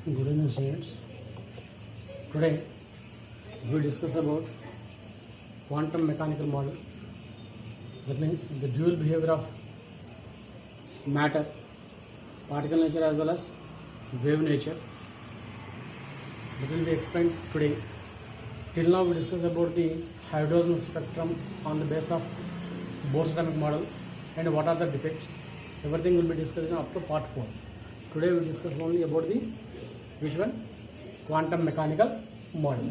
Good evening, students. Today we discuss about quantum mechanical model. That means the dual behavior of matter, particle nature as well as wave nature. That will be explained today. Till now we discussed about the hydrogen spectrum on the base of Bohr's atomic model and what are the defects. Everything will be discussed up to part 4. Today we discuss only about the which one? Quantum mechanical model.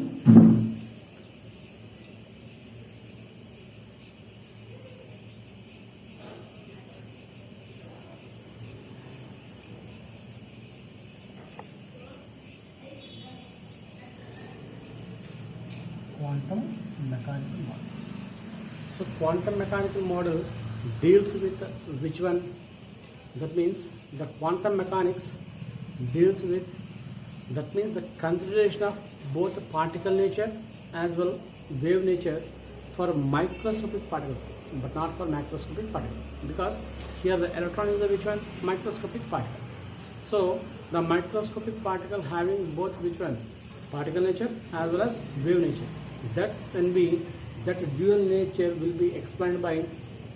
Quantum mechanical model. So quantum mechanical model deals with which one? That means the quantum mechanics deals with, that means the consideration of both particle nature as well wave nature for microscopic particles, but not for macroscopic particles, because here the electron is the which one? Microscopic particle. So the microscopic particle having both which one? Particle nature as well as wave nature. That can be, that dual nature will be explained by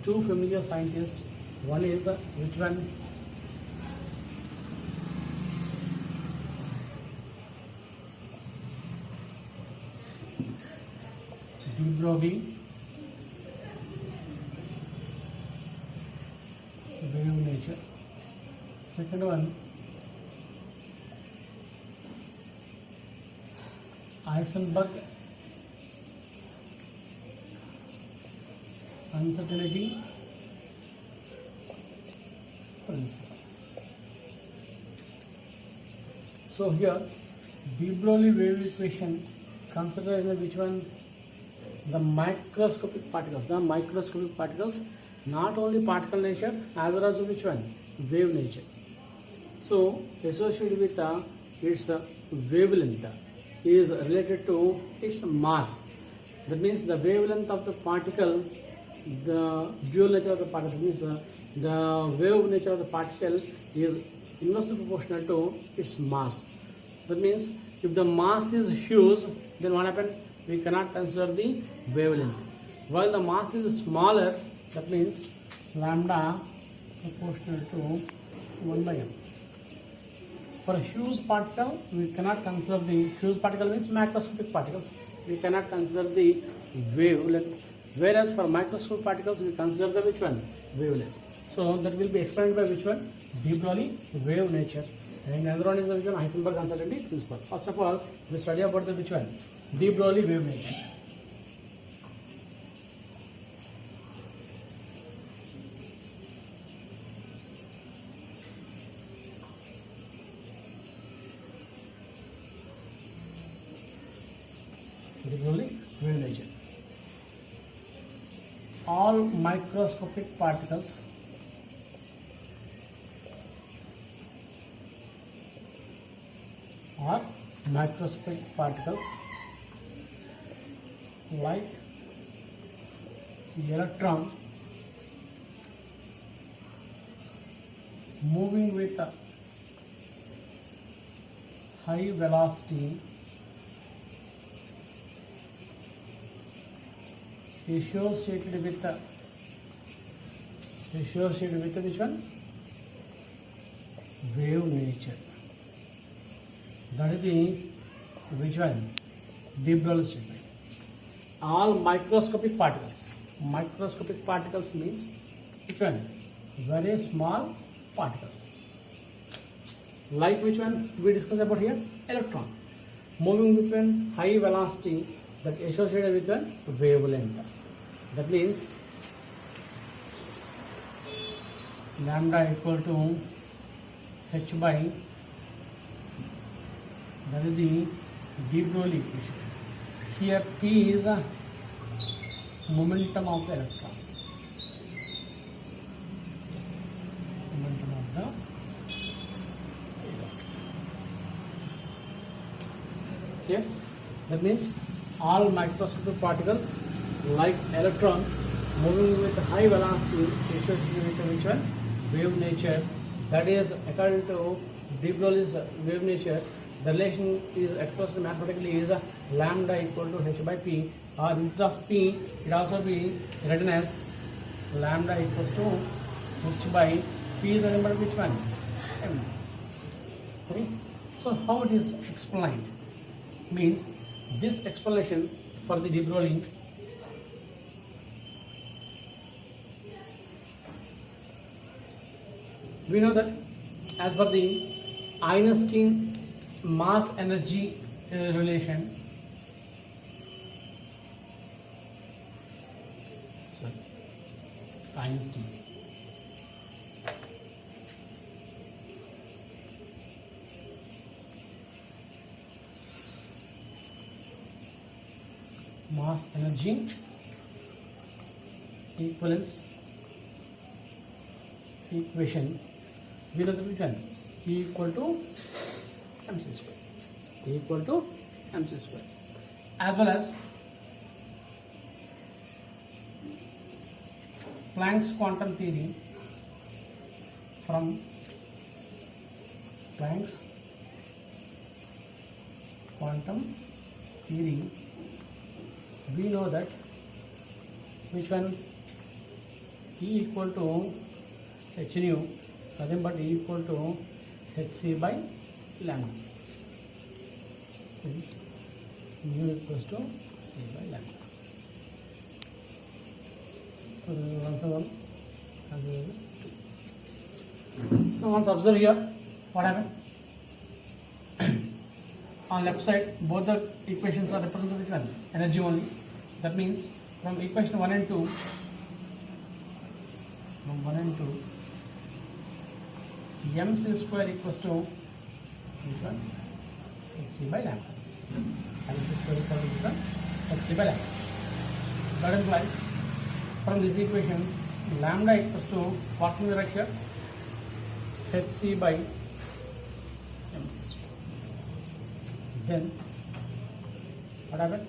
two familiar scientists. One is which one? de Broglie, wave nature. Second one, Heisenberg, uncertainty principle. So here de Broglie wave equation considers which one? The microscopic particles. The microscopic particles, not only particle nature as well as which one? Wave nature. So associated with its wavelength is related to its mass. That means the wavelength of the particle, the dual nature of the particle means the wave nature of the particle is inversely proportional to its mass. That means if the mass is huge, then what happens? We cannot consider the wavelength. While the mass is smaller, that means lambda proportional to 1 by m. For a huge particle, we cannot consider the huge particle means macroscopic particles. We cannot consider the wavelength. Whereas for microscopic particles, we consider the which one? Wavelength. So that will be explained by which one? de Broglie wave nature. And another one is the which one? Heisenberg uncertainty principle. First of all, we study about the which one? De Broglie wave nature. De Broglie wave nature. All microscopic particles are microscopic particles like the electron moving with a high velocity associated with which one? Wave nature. That is the which one? de Broglie statement. All microscopic particles means which one? Very small particles. Like which one we discussed about here? Electron moving with one high velocity that associated with one wavelength. That means lambda equal to h by, that is the de Broglie equation. Here P is a momentum of the electron. Momentum of the electron. Okay? That means all microscopic particles like electron moving with high velocity associated with which one? Wave nature. That is according to de Broglie's wave nature, the relation is expressed mathematically is lambda equal to h by p, or instead of p, it also be written as lambda equals to h by p is nothing but which one? M. Okay. So how it is explained? Means this explanation for the de Broglie we know that as per the Einstein mass energy relation, Einstein mass energy equivalence equation, we know the which one? E equal to mc square, E equal to mc square, as well as Planck's quantum theory. From Planck's quantum theory, we know that which one? E equal to h nu, nothing but E equal to hc by lambda, since mu equals to c by lambda. So this is answer 1 and this is 2. So once observe here what happened. On left side both the equations are represented with one energy only. That means from equation 1 and 2, from 1 and 2, mc square equals to which one? hc by lambda. mc square equals to which one? hc by lambda. That implies from this equation lambda equals to what can we write here? hc by mc square. Then what happened?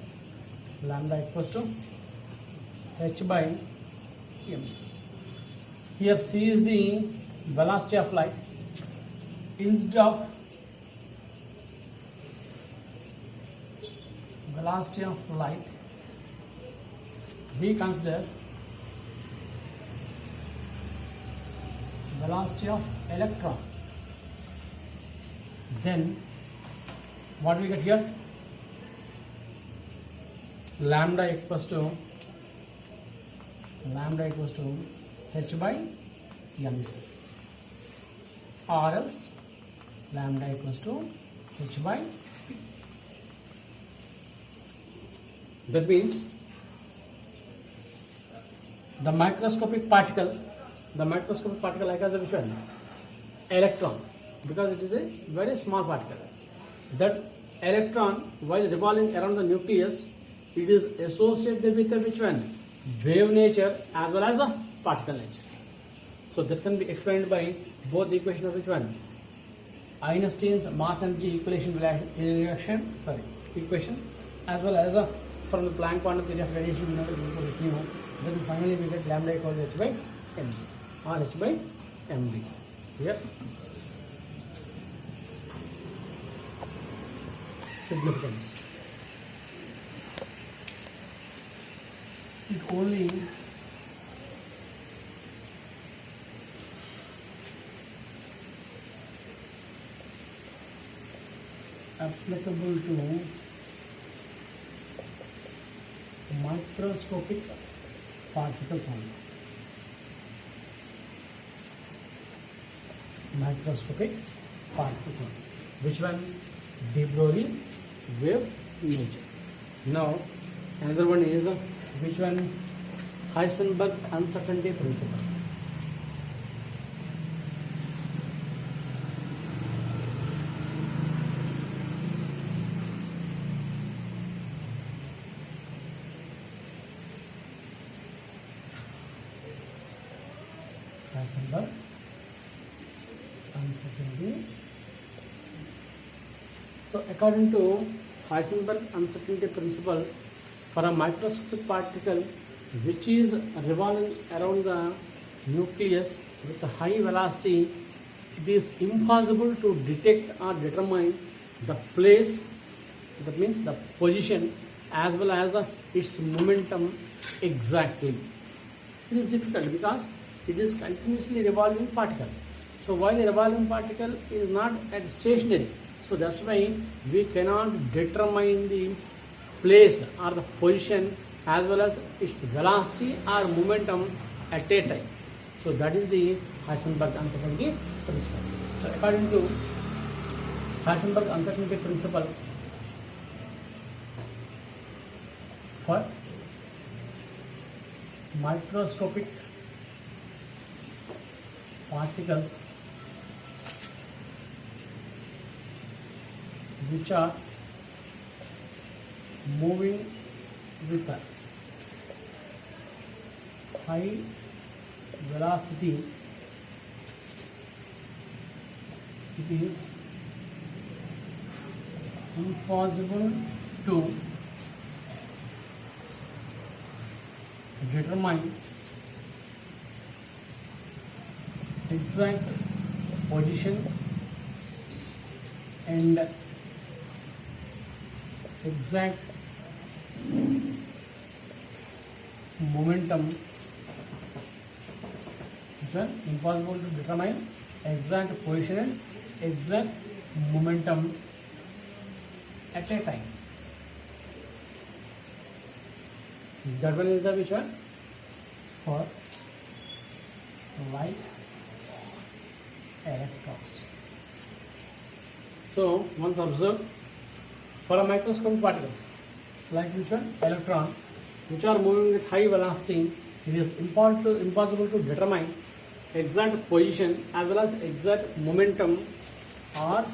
Lambda equals to h by mc. Here c is the velocity of light. Instead of velocity of light, we consider velocity of electron. Then what we get here? Lambda equals to h by mc, or else lambda equals to h by p. That means the microscopic particle like as a which one? Electron, because it is a very small particle. That electron, while revolving around the nucleus, it is associated with a which one? Wave nature as well as a particle nature. So that can be explained by both the equation of which one? Einstein's mass energy equation, as well as from the Planck quantum theory of radiation, we know that then finally we get lambda equal to h by mc or h by mv. Here significance. It only applicable to microscopic particles only. Microscopic particles only. Which one? De Broglie wave nature. Now another one is which one? Heisenberg uncertainty principle. Heisenberg uncertainty. So according to Heisenberg uncertainty principle, for a microscopic particle which is revolving around the nucleus with a high velocity, it is impossible to detect or determine the place, that means the position as well as its momentum exactly. It is difficult because it is continuously revolving particle. So while a revolving particle is not at stationary, so that's why we cannot determine the place or the position as well as its velocity or momentum at a time. So that is the Heisenberg uncertainty principle. So according to Heisenberg uncertainty principle, for microscopic particles which are moving with a high velocity, it is impossible to determine exact position and exact momentum. It's impossible to determine exact position and exact momentum at a time. That one is the which one? For light electrons. So once observe, for a microscopic particles like which one? Electron, which are moving with high velocity, it is impossible to determine exact position as well as exact momentum or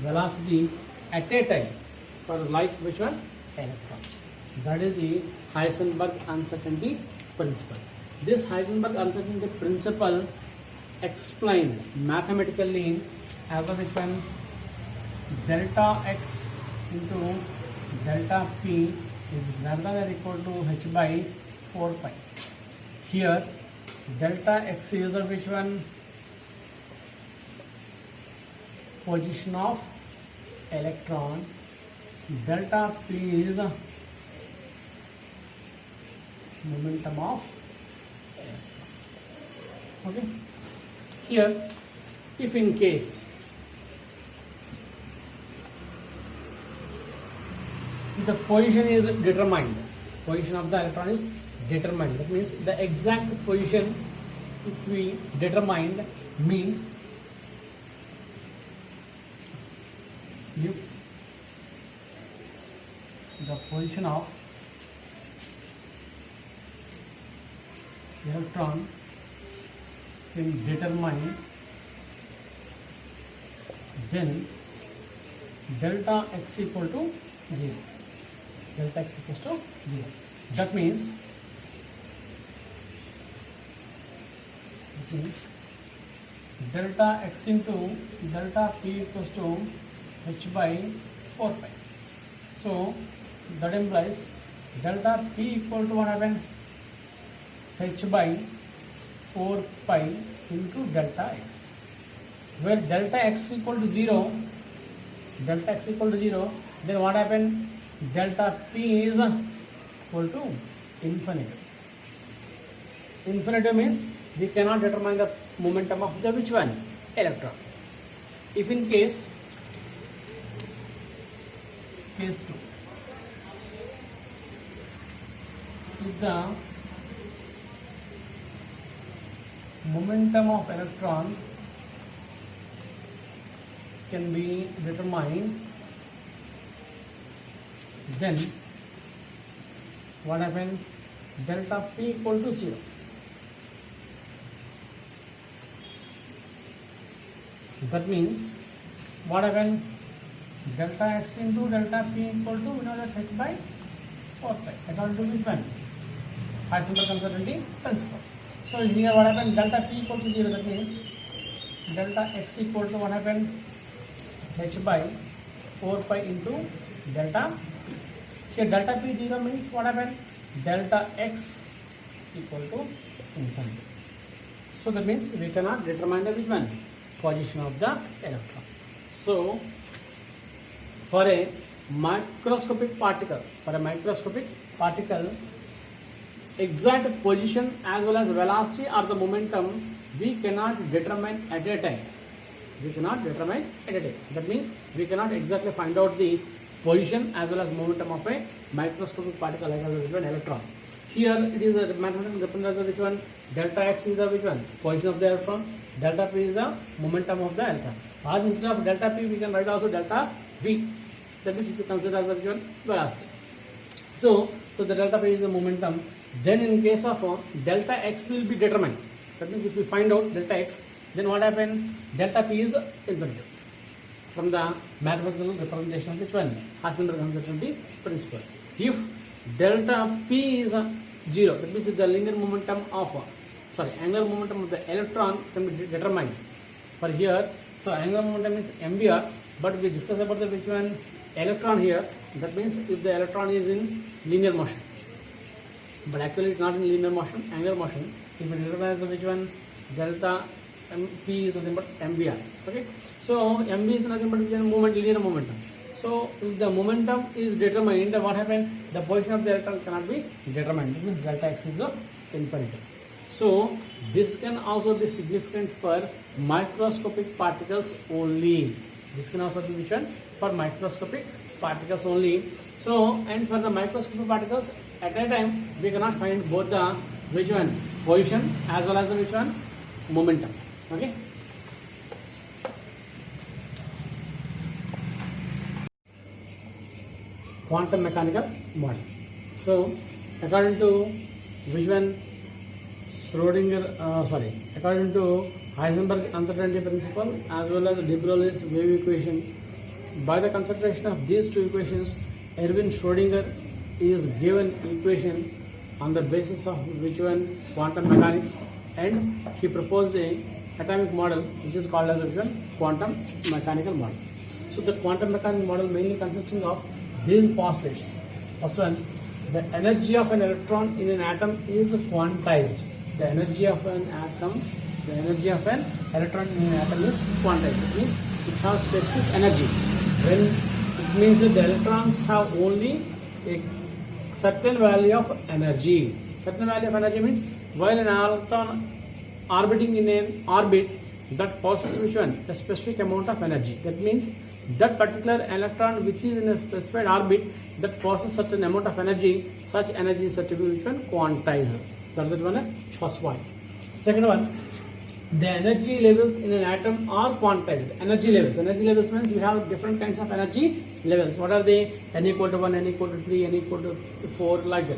velocity at a time for like which one? Electron. That is the Heisenberg uncertainty principle. This Heisenberg uncertainty principle explained mathematically as a which one? Delta x into delta p is greater than or equal to h by 4 pi. Here delta x is a which one? Position of electron. Delta p is momentum of electron. Okay. Here, if in case the position is determined, position of the electron is determined. That means the exact position if we determined means if the position of electron can determine, then delta x equal to 0. Delta x equals to 0. That means delta x into delta p equals to h by 4 pi. So that implies delta p equal to what happened? H by 4 pi into delta x. Where delta x equal to 0, then what happened? Delta p is equal to infinity. Infinity means we cannot determine the momentum of the which one? Electron. If in case 2, if the momentum of electron can be determined, then what happened? Delta p equal to 0. That means what happened? Delta x into delta p equal to, we know that h by 4 pi according to which one? Heisenberg uncertainty principle. So here what happened? Delta p equal to 0. That means delta x equal to what happened? H by 4 pi into delta. Here delta p 0 means what happened? Delta x equal to infinity. So that means we cannot determine the which one? position of the electron. So for a microscopic particle, exact position as well as velocity or the momentum we cannot determine at a time. That means we cannot exactly find out the position as well as momentum of a microscopic particle like an electron. Here it is a mathematical representation of which one? Delta x is the which one? Position of the electron. Delta p is the momentum of the electron. Or instead of delta p we can write also delta v. That is if you consider as the which one? Velocity. So the delta p is the momentum. Then in case of delta x will be determined. That means if we find out delta x, then what happens? Delta p is infinity. From the mathematical representation of which one? Heisenberg uncertainty principle. If delta p is 0, that means the linear momentum of angular momentum of the electron can be determined. For here, so angular momentum is mvr, but we discuss about the which one? Electron here. That means if the electron is in linear motion, but actually it's not in linear motion, angular motion. If we determine the which one? Delta p is nothing but mvr. Okay, so mv is nothing but moment, linear momentum. So if the momentum is determined, what happens? The position of the electron cannot be determined. It means delta x is infinity. So this can also be significant for microscopic particles only. This can also be which one? For microscopic particles only. So and for the microscopic particles, at a time we cannot find both the which one? Position as well as the which one? Momentum. Okay. Quantum mechanical model. So according to which one? According to Heisenberg uncertainty principle as well as de Broglie's wave equation, by the consideration of these two equations, Erwin Schrödinger is given equation on the basis of which one? Quantum mechanics, and he proposed a atomic model which is called as a quantum mechanical model. So the quantum mechanical model mainly consisting of these postulates. First one, the energy of an electron in an atom is quantized. The energy of an electron in an atom is quantized. It means it has specific energy. When it means that the electrons have only a certain value of energy. Certain value of energy means while an electron orbiting in an orbit, that possesses which one? A specific amount of energy. That means that particular electron which is in a specified orbit that possesses certain amount of energy, such energy is said to be which one? Quantized. That's the one, first point. Second one, the energy levels in an atom are quantized. Energy levels means we have different kinds of energy levels. What are they? N equal to 1, N equal to 3, N equal to 4, like that.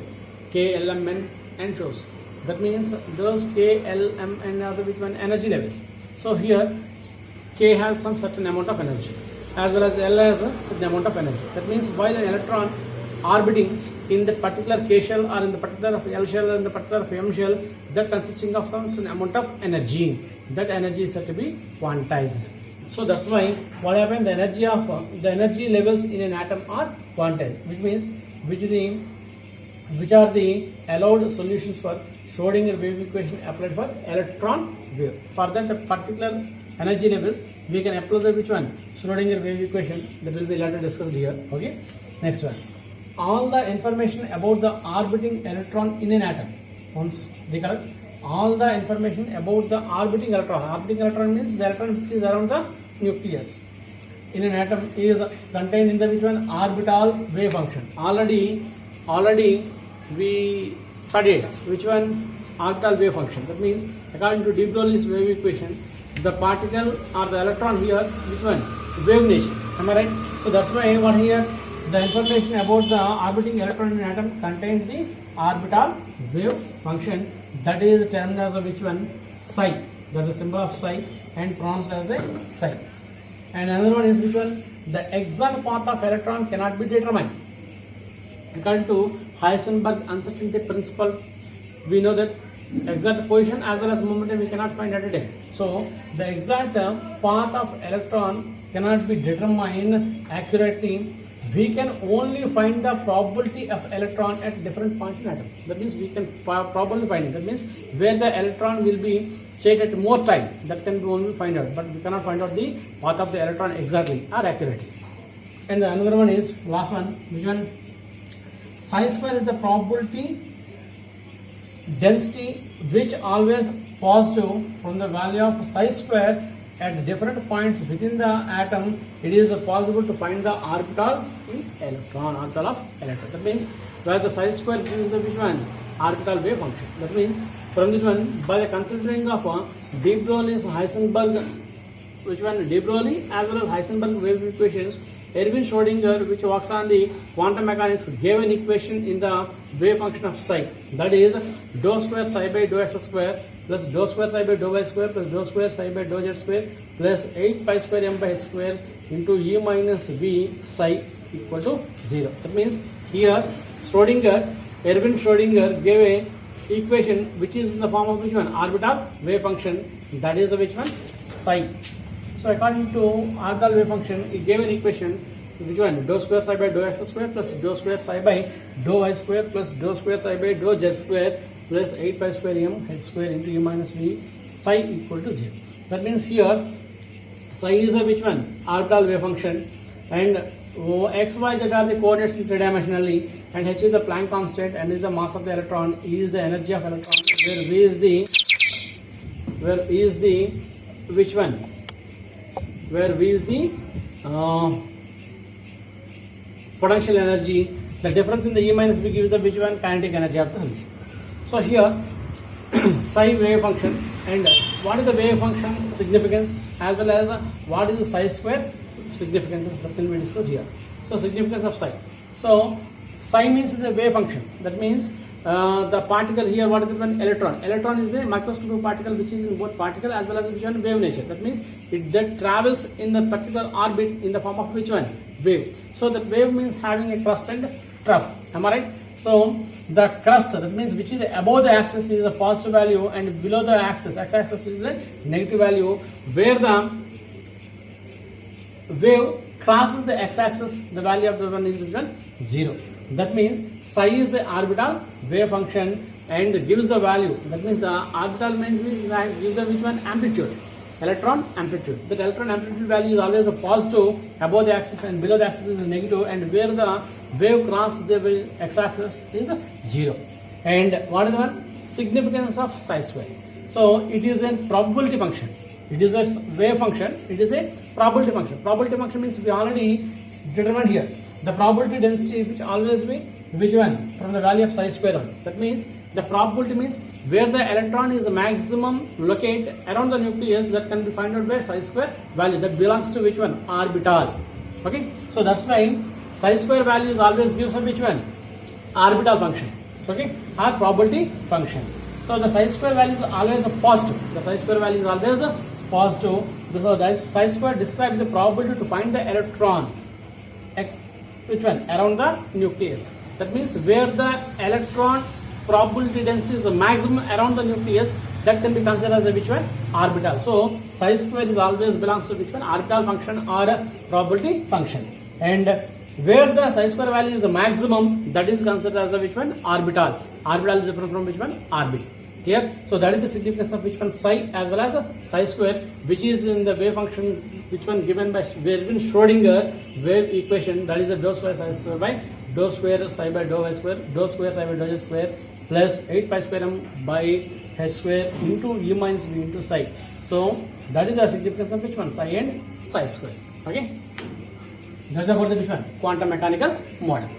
K, L, M, N, and shows. That means those K, L, M, N are the which one? Energy levels. So here K has some certain amount of energy as well as L has a certain amount of energy. That means while an electron orbiting in the particular K shell or in the particular of L shell or in the particular of M shell, that consisting of some amount of energy. That energy is said to be quantized. So that's why what happened? The energy levels in an atom are quantized, which means which are the allowed solutions for Schrödinger wave equation applied for electron wave. For that particular energy levels, we can apply the which one? Schrödinger wave equation, that will be later discussed here. Okay. Next one. All the information about the orbiting electron in an atom. Once recollect, all the information about the orbiting electron. Orbiting electron means the electron which is around the nucleus in an atom is contained in the which one? Orbital wave function. Already we studied which one? Orbital wave function. That means according to de Broglie's wave equation, the particle or the electron here, which one? Wave nature. Am I right? So that's why what here? The information about the orbiting electron in an atom contains the orbital wave function, that is termed as a which one? Psi. That is the symbol of psi and pronounced as a psi. And another one is which one? The exact path of electron cannot be determined. According to Heisenberg uncertainty principle, we know that exact position as well as momentum we cannot find at a time. So the exact path of electron cannot be determined accurately we can only find the probability of electron at different points in atom. That means we can probably find it. That means where the electron will be stayed at more time, that can be only find out, but we cannot find out the path of the electron exactly or accurately. And the another one is last one, which one? Psi square is the probability density which always positive from the value of psi square at different points within the atom. It is possible to find the orbital in electron, orbital of electron. That means where the psi square gives the which one? Orbital wave function. That means from this one, by the considering of de Broglie's Heisenberg, which one? De Broglie as well as Heisenberg wave equations, Erwin Schrödinger, which works on the quantum mechanics, gave an equation in the wave function of psi. That is dou square psi by dou x square plus dou square psi by dou y square plus dou square psi by dou z square plus 8 pi square m by h square into e minus v psi equal to 0. That means here Erwin Schrödinger gave a equation which is in the form of which one? Orbital wave function. That is which one? Psi. So according to orbital wave function, he gave an equation which one? Dou square psi by dou x square plus dou square psi by dou y square plus dou square psi by dou z square plus 8 pi square m h square into u minus v psi equal to 0. That means here psi is a which one? Orbital wave function, and x, y, z are the coordinates in three-dimensionally, and h is the Planck constant, and is the mass of the electron, e is the energy of electron, where v is the which one? Where v is the potential energy. The difference in the E minus V gives the which one? Kinetic energy of the solution. So here psi wave function, and what is the wave function significance as well as what is the psi square significance, that can be discussed here. So significance of psi. So psi means is a wave function. That means the particle here, what is it? One electron. Electron is a microscopic particle which is in both particle as well as which one? Wave nature. That means it that travels in the particular orbit in the form of which one? Wave. So that wave means having a crust and trough. Am I right? So the crust, that means which is above the axis, is a positive value, and below the axis, x-axis, is a negative value, where the wave crosses the x-axis, the value of the one is 0. That means psi is an orbital wave function and gives the value. That means the orbital means gives the which one? Amplitude. Electron amplitude. That electron amplitude value is always a positive above the axis, and below the axis is a negative, and where the wave crosses the x-axis is 0. And what is the one? Significance of psi square. So it is a probability function. It is a wave function. It is a probability function. Probability function means we already determined here the probability density, which always be which one? From the value of psi square on. That means the probability means where the electron is maximum locate around the nucleus, that can be found out by psi square value, that belongs to which one? Orbital. Okay, so that's why psi square values always gives a which one? Orbital function. So, okay, or probability function. So the psi square value is always a positive. The psi square value is always a positive. So that psi square describes the probability to find the electron which one? Around the nucleus. That means where the electron probability density is maximum around the nucleus, that can be considered as a which one? Orbital. So psi square is always belongs to which one? Orbital function or a probability function. And where the psi square value is a maximum, that is considered as a which one? Orbital. Orbital is different from which one? Orbit. Here, so that is the significance of which one? Psi as well as psi square, which is in the wave function which one given by Erwin Schrödinger wave equation, that is the dou square psi square by dou square psi by dou y square, dou square psi by dou z square plus 8 pi square m by h square into e minus v into psi. So that is the significance of which one? Psi and psi square. Okay, that's about the which one? Quantum mechanical model.